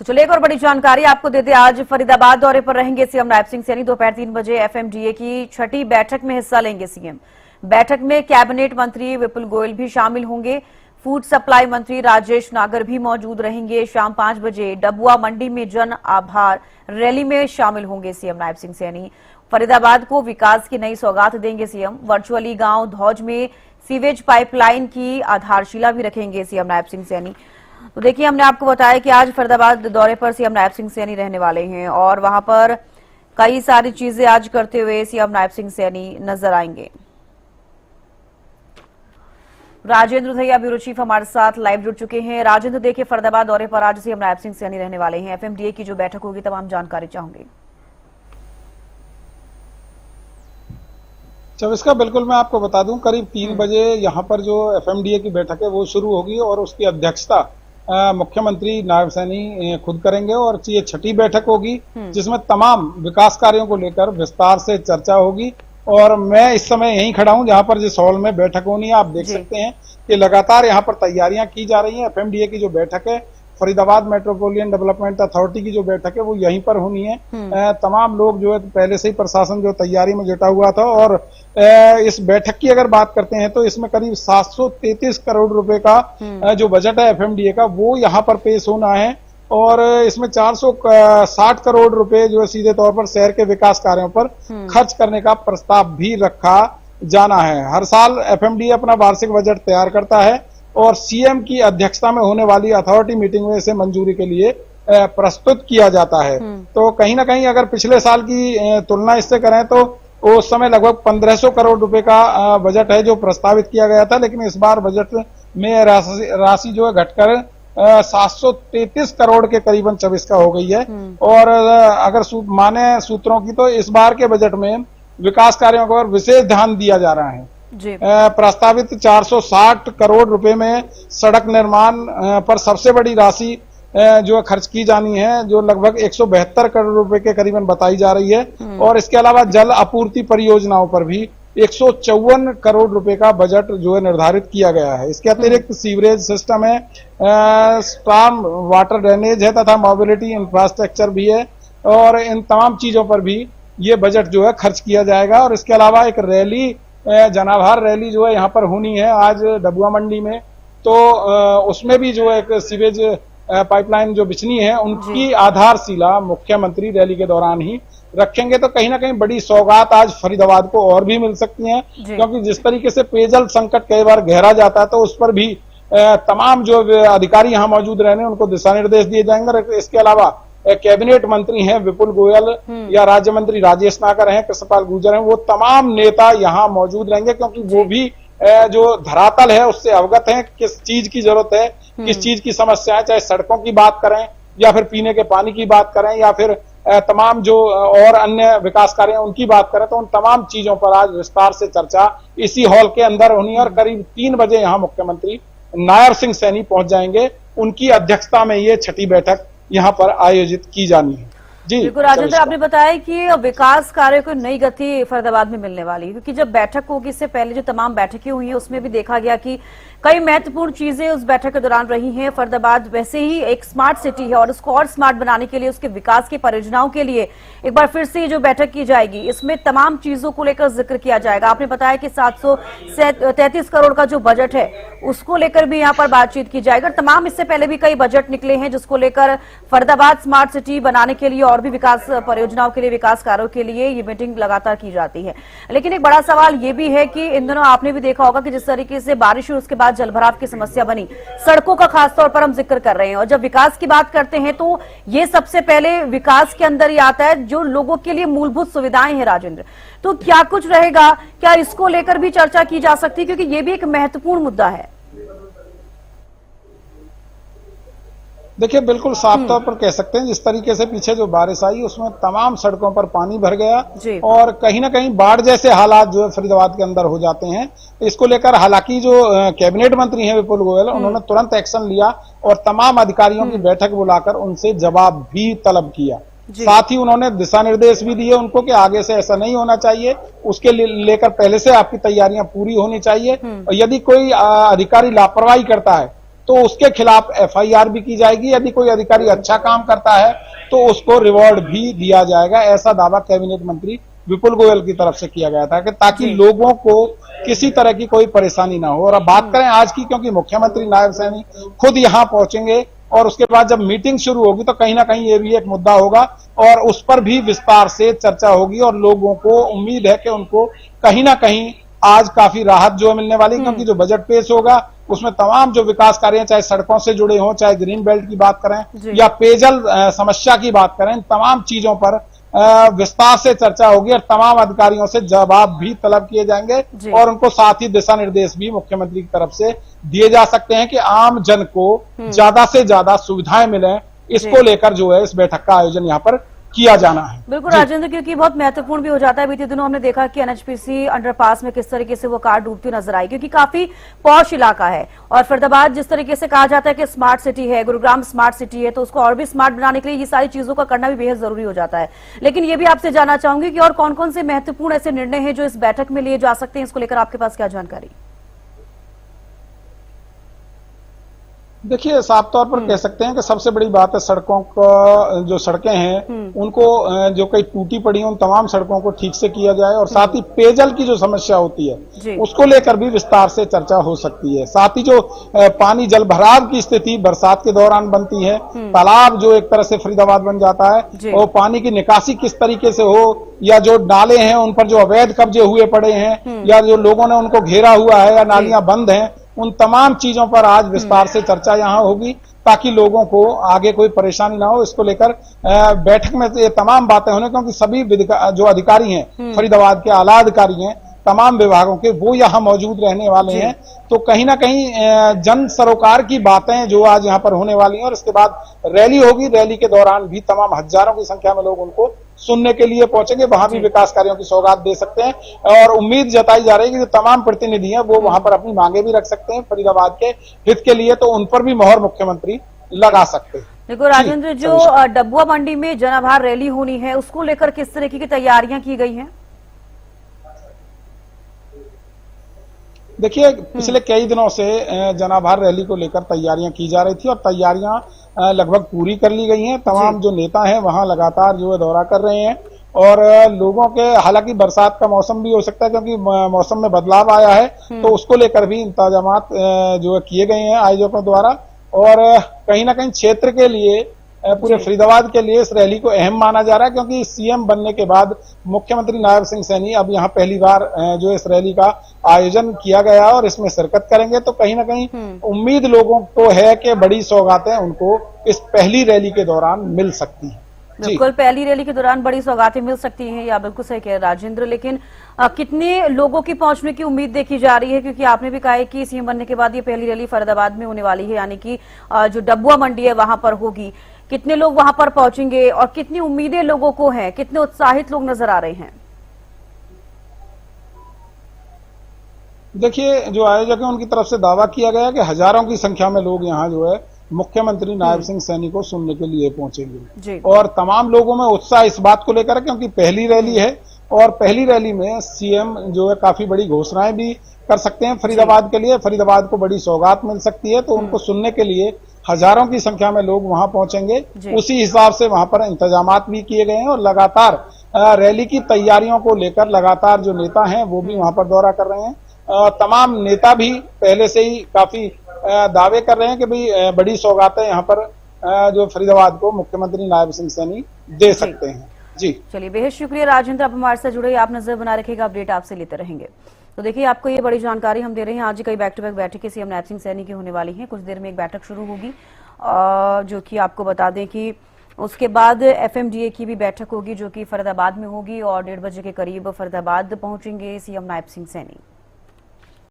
तो चलिए एक और बड़ी जानकारी आपको देते, आज फरीदाबाद दौरे पर रहेंगे सीएम नायब सिंह सैनी। दोपहर 3 बजे एफएमडीए की छठी बैठक में हिस्सा लेंगे सीएम। बैठक में कैबिनेट मंत्री विपुल गोयल भी शामिल होंगे। फूड सप्लाई मंत्री राजेश नागर भी मौजूद रहेंगे। शाम 5 बजे डबुआ मंडी में जन आभार रैली में शामिल होंगे सीएम नायब सिंह सैनी। फरीदाबाद को विकास की नई सौगात देंगे सीएम। वर्चुअली गांव धौज में सीवेज पाइपलाइन की आधारशिला भी रखेंगे सीएम नायब सिंह सैनी। तो देखिए, हमने आपको बताया कि आज फरीदाबाद दौरे पर सीएम नायब सिंह सैनी रहने वाले हैं और वहां पर कई सारी चीजें आज करते हुए सीएम नायब सिंह सैनी नजर आएंगे। राजेंद्र धैया ब्यूरो चीफ हमारे साथ लाइव जुड़ चुके हैं। राजेंद्र, देखिए फरीदाबाद दौरे पर आज सीएम नायब सिंह सैनी रहने वाले हैं। एफएमडीए की जो बैठक होगी, तमाम जानकारी चाहूंगी। जब इसका बिल्कुल मैं आपको बता दूं, करीब 3 बजे यहाँ पर जो एफएमडीए की बैठक है वो शुरू होगी और उसकी अध्यक्षता मुख्यमंत्री नायब सैनी खुद करेंगे और ये छठी बैठक होगी जिसमें तमाम विकास कार्यों को लेकर विस्तार से चर्चा होगी। और मैं इस समय यहीं खड़ा हूं जहां पर जिस हॉल में बैठक होनी है। आप देख सकते हैं कि लगातार यहां पर तैयारियां की जा रही हैं। एफएमडीए की जो बैठक है, फरीदाबाद मेट्रोपोलिटन डेवलपमेंट अथॉरिटी की जो बैठक है वो यहीं पर होनी है। तमाम लोग जो है पहले से ही प्रशासन जो तैयारी में जुटा हुआ था और इस बैठक की अगर बात करते हैं तो इसमें करीब 733 करोड़ रुपए का जो बजट है एफएमडीए का वो यहाँ पर पेश होना है और इसमें 460 करोड़ रुपए जो है सीधे तौर पर शहर के विकास कार्यों पर खर्च करने का प्रस्ताव भी रखा जाना है। हर साल एफएमडीए अपना वार्षिक बजट तैयार करता है और सीएम की अध्यक्षता में होने वाली अथॉरिटी मीटिंग में इसे मंजूरी के लिए प्रस्तुत किया जाता है। तो कहीं ना कहीं अगर पिछले साल की तुलना इससे करें तो उस समय लगभग 1500 करोड़ रुपए का बजट है जो प्रस्तावित किया गया था, लेकिन इस बार बजट में राशि जो है घटकर 733 करोड़ के करीबन 24 का हो गई है। और अगर माने सूत्रों की तो इस बार के बजट में विकास कार्यों पर विशेष ध्यान दिया जा रहा है। प्रस्तावित 460 करोड़ रुपए में सड़क निर्माण पर सबसे बड़ी राशि जो खर्च की जानी है, जो लगभग 172 करोड़ रुपए के करीबन बताई जा रही है। और इसके अलावा जल आपूर्ति परियोजनाओं पर भी 154 करोड़ रुपए का बजट जो है निर्धारित किया गया है। इसके अतिरिक्त सीवरेज सिस्टम है, स्टॉर्म वाटर ड्रेनेज है तथा मोबिलिटी इंफ्रास्ट्रक्चर भी है और इन तमाम चीजों पर भी ये बजट जो है खर्च किया जाएगा। और इसके अलावा एक रैली, जनाभार रैली जो है यहाँ पर होनी है आज डबुआ मंडी में, तो उसमें भी जो है एक सीवेज पाइपलाइन जो बिछनी है उनकी आधारशिला मुख्यमंत्री रैली के दौरान ही रखेंगे। तो कहीं ना कहीं बड़ी सौगात आज फरीदाबाद को और भी मिल सकती हैं, क्योंकि जिस तरीके से पेयजल संकट कई बार गहरा जाता है तो उस पर भी तमाम जो अधिकारी यहाँ मौजूद रहने उनको दिशा निर्देश दिए जाएंगे। इसके अलावा कैबिनेट मंत्री हैं विपुल गोयल या राज्य मंत्री राजेश नागर हैं, कृष्णपाल गुर्जर हैं, वो तमाम नेता यहाँ मौजूद रहेंगे, क्योंकि वो भी जो धरातल है उससे अवगत हैं किस चीज की जरूरत है, किस चीज की समस्या है, चाहे सड़कों की बात करें या फिर पीने के पानी की बात करें या फिर तमाम जो और अन्य विकास कार्य हैं उनकी बात करें, तो उन तमाम चीजों पर आज विस्तार से चर्चा इसी हॉल के अंदर होनी है। और करीब 3 बजे यहाँ मुख्यमंत्री नायब सिंह सैनी पहुंच जाएंगे। उनकी अध्यक्षता में ये छठी बैठक यहाँ पर आयोजित की जानी है। जी बिल्कुल राजेंद्र, आपने बताया कि विकास कार्य को नई गति फरीदाबाद में मिलने वाली है, क्योंकि जब बैठक होगी इससे पहले जो तमाम बैठकें हुई हैं उसमें भी देखा गया कि कई महत्वपूर्ण चीजें उस बैठक के दौरान रही हैं। फरीदाबाद वैसे ही एक स्मार्ट सिटी है और उसको और स्मार्ट बनाने के लिए, उसके विकास की परियोजनाओं के लिए एक बार फिर से जो बैठक की जाएगी इसमें तमाम चीजों को लेकर जिक्र किया जाएगा। आपने बताया कि 733 करोड़ का जो बजट है उसको लेकर भी यहाँ पर बातचीत की जाएगी। तमाम इससे पहले भी कई बजट निकले हैं जिसको लेकर फरीदाबाद स्मार्ट सिटी बनाने के लिए और भी विकास परियोजनाओं के लिए, विकास कार्यों के लिए ये मीटिंग लगातार की जाती है। लेकिन एक बड़ा सवाल ये भी है कि इन दिनों आपने भी देखा होगा कि जिस तरीके से बारिश हुई उसके बाद जलभराव की समस्या बनी, सड़कों का खासतौर पर हम जिक्र कर रहे हैं। और जब विकास की बात करते हैं तो ये सबसे पहले विकास के अंदर ही आता है जो लोगों के लिए मूलभूत सुविधाएं हैं। राजेंद्र, तो क्या कुछ रहेगा, क्या इसको लेकर भी चर्चा की जा सकती है, क्योंकि ये भी एक महत्वपूर्ण मुद्दा है। देखिए, बिल्कुल साफ तौर पर कह सकते हैं जिस तरीके से पीछे जो बारिश आई उसमें तमाम सड़कों पर पानी भर गया और कहीं ना कहीं बाढ़ जैसे हालात जो है फरीदाबाद के अंदर हो जाते हैं। इसको लेकर हालांकि जो कैबिनेट मंत्री हैं विपुल गोयल, उन्होंने तुरंत एक्शन लिया और तमाम अधिकारियों की बैठक बुलाकर उनसे जवाब भी तलब किया। साथ ही उन्होंने दिशा निर्देश भी दिए उनको कि आगे से ऐसा नहीं होना चाहिए, उसके लेकर पहले से आपकी तैयारियां पूरी होनी चाहिए। और यदि कोई अधिकारी लापरवाही करता है तो उसके खिलाफ FIR भी की जाएगी। यदि कोई अधिकारी अच्छा काम करता है तो उसको रिवॉर्ड भी दिया जाएगा। ऐसा दावा कैबिनेट मंत्री विपुल गोयल की तरफ से किया गया था कि ताकि लोगों को किसी तरह की कोई परेशानी ना हो। और अब बात करें आज की, क्योंकि मुख्यमंत्री नायब सैनी खुद यहां पहुंचेंगे और उसके बाद जब मीटिंग शुरू होगी तो कहीं ना कहीं ये भी एक मुद्दा होगा और उस पर भी विस्तार से चर्चा होगी और लोगों को उम्मीद है कि उनको कहीं ना कहीं आज काफी राहत जो है मिलने वाली, क्योंकि जो बजट पेश होगा उसमें तमाम जो विकास कार्य चाहे सड़कों से जुड़े हों, चाहे ग्रीन बेल्ट की बात करें या पेयजल समस्या की बात करें, तमाम चीजों पर विस्तार से चर्चा होगी और तमाम अधिकारियों से जवाब भी तलब किए जाएंगे और उनको साथ ही दिशा निर्देश भी मुख्यमंत्री की तरफ से दिए जा सकते हैं कि आम जन को ज्यादा से ज्यादा सुविधाएं मिलें। इसको लेकर जो है इस बैठक का आयोजन यहाँ पर किया जाना है। बिल्कुल राजेंद्र, क्योंकि बहुत महत्वपूर्ण भी हो जाता है। बीते दिनों हमने देखा कि NHPC अंडरपास में किस तरीके से वो कार डूबती नजर आई, क्योंकि काफी पॉश इलाका है और फरीदाबाद जिस तरीके से कहा जाता है कि स्मार्ट सिटी है, गुरुग्राम स्मार्ट सिटी है, तो उसको और भी स्मार्ट बनाने के लिए ये सारी चीजों का करना भी बेहद जरूरी हो जाता है। लेकिन ये भी आपसे जानना चाहूंगी कि और कौन कौन से महत्वपूर्ण ऐसे निर्णय हैं जो इस बैठक में लिए जा सकते हैं, इसको लेकर आपके पास क्या जानकारी? देखिए, साफ तौर पर कह सकते हैं कि सबसे बड़ी बात है सड़कों का, जो सड़कें हैं उनको जो कई टूटी पड़ी हैं उन तमाम सड़कों को ठीक से किया जाए और साथ ही पेयजल की जो समस्या होती है उसको लेकर भी विस्तार से चर्चा हो सकती है। साथ ही जो पानी जल भराव की स्थिति बरसात के दौरान बनती है, तालाब जो एक तरह से फरीदाबाद बन जाता है, और पानी की निकासी किस तरीके से हो, या जो नाले हैं उन पर जो अवैध कब्जे हुए पड़े हैं या जो लोगों ने उनको घेरा हुआ है या नालियां बंद हैं, उन तमाम चीजों पर आज विस्तार से चर्चा यहां होगी ताकि लोगों को आगे कोई परेशानी ना हो। इसको लेकर बैठक में ये तमाम बातें होने, क्योंकि सभी जो अधिकारी हैं फरीदाबाद के आला अधिकारी हैं तमाम विभागों के, वो यहाँ मौजूद रहने वाले हैं। तो कहीं ना कहीं जन सरोकार की बातें जो आज यहाँ पर होने वाली हैं और इसके बाद रैली होगी। रैली के दौरान भी तमाम हजारों की संख्या में लोग उनको सुनने के लिए पहुंचेंगे, वहां भी विकास कार्यों की सौगात दे सकते हैं और उम्मीद जताई जा रही है कि जो तमाम प्रतिनिधि हैं वो वहां पर अपनी मांगे भी रख सकते हैं फरीदाबाद के हित के लिए, तो उन पर भी मोहर मुख्यमंत्री लगा सकते हैं। देखो राजेंद्र, जो डबुआ मंडी में जन आभार रैली होनी है उसको लेकर किस तरीके की तैयारियां की गई हैं? देखिए, पिछले कई दिनों से जन आभार रैली को लेकर तैयारियां की जा रही थी और तैयारियां लगभग पूरी कर ली गई हैं। तमाम जो नेता हैं वहां लगातार जो है दौरा कर रहे हैं और लोगों के, हालांकि बरसात का मौसम भी हो सकता है क्योंकि मौसम में बदलाव आया है, तो उसको लेकर भी इंतजामात जो है किए गए हैं आयोजकों द्वारा। और कहीं ना कहीं क्षेत्र के लिए, पूरे फरीदाबाद के लिए इस रैली को अहम माना जा रहा है, क्योंकि CM बनने के बाद मुख्यमंत्री नायब सिंह सैनी अब यहाँ पहली बार जो इस रैली का आयोजन किया गया और इसमें शिरकत करेंगे। तो कहीं ना कहीं उम्मीद लोगों को है कि बड़ी सौगातें उनको इस पहली रैली के दौरान मिल सकती हैं। बिल्कुल, पहली रैली के दौरान बड़ी सौगातें मिल सकती हैं, या बिल्कुल सही कह राजेंद्र। लेकिन कितने लोगों की पहुंचने की उम्मीद देखी जा रही है, क्योंकि आपने भी कहा है कि CM बनने के बाद ये पहली रैली फरीदाबाद में होने वाली है, यानी कि जो डबुआ मंडी है वहां पर होगी। कितने लोग वहां पर पहुंचेंगे और कितनी उम्मीदें लोगों को हैं, कितने उत्साहित लोग नजर आ रहे हैं? देखिए, जो आयोजक हैं उनकी तरफ से दावा किया गया है कि हजारों की संख्या में लोग यहाँ जो है मुख्यमंत्री नायब सिंह सैनी को सुनने के लिए पहुंचेंगे और तमाम लोगों में उत्साह इस बात को लेकर, क्योंकि पहली रैली है और पहली रैली में CM जो है काफी बड़ी घोषणाएं भी कर सकते हैं फरीदाबाद के लिए, फरीदाबाद को बड़ी सौगात मिल सकती है, तो उनको सुनने के लिए हजारों की संख्या में लोग वहां पहुंचेंगे। उसी हिसाब से वहां पर इंतजामात भी किए गए हैं और लगातार रैली की तैयारियों को लेकर लगातार जो नेता हैं वो भी वहां पर दौरा कर रहे हैं। तमाम नेता भी पहले से ही काफी दावे कर रहे हैं कि भाई बड़ी सौगातें यहाँ पर जो फरीदाबाद को मुख्यमंत्री नायब सिंह सैनी दे सकते हैं। जी चलिए, बेहद शुक्रिया राजेंद्र, आप हमारे साथ जुड़े, आप नजर बना रखिएगा, अपडेट आपसे लेते रहेंगे। तो देखिए, आपको ये बड़ी जानकारी हम दे रहे हैं। आज ही कई बैक टू बैक बैठकें CM नायब सिंह सैनी की होने वाली हैं। कुछ देर में एक बैठक शुरू होगी जो कि आपको बता दें कि उसके बाद FMDA की भी बैठक होगी जो कि फरीदाबाद में होगी और 1:30 बजे के करीब फरीदाबाद पहुंचेंगे CM नायब सिंह सैनी।